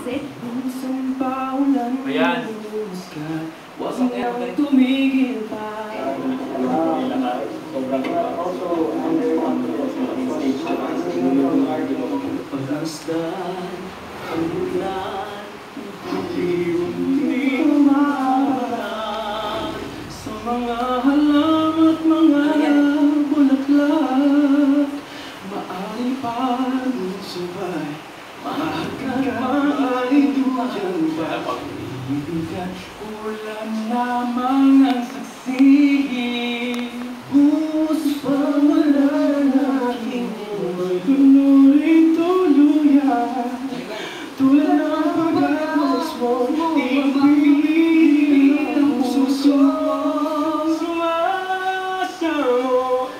Minsan pa ulan humuskat, wag nang tumigil pa. Paglasdan, ang ulan, unti-unti umaharap sa mga halam at mga bulaklak. Maaari pag-usubay, makakaiduyan ba? Ibigan, ulan lamang ang saksihin. Puso pa wala na aking malunurin tuluyan. Tulad ng pagkakos mo, ibig ang puso mo. Sumasayaw,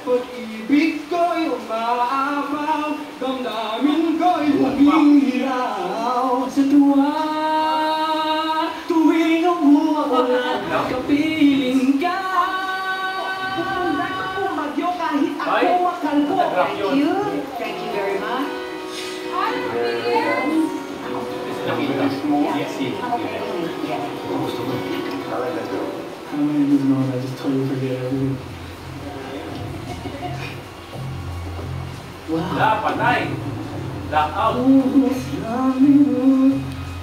pag-ibig ko'y umaapaw, damdamin ko'y humihiraw sa tuwa. Tuwing umuulan, kapiling ka. Pupunta ka pumagyo kahit ako makalbo. Thank you. Thank you very much. How many of you know I just totally forget everything? Wow. Wala, patay. Lock out. Buhos namin mo,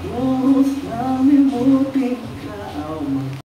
buhos namin mo,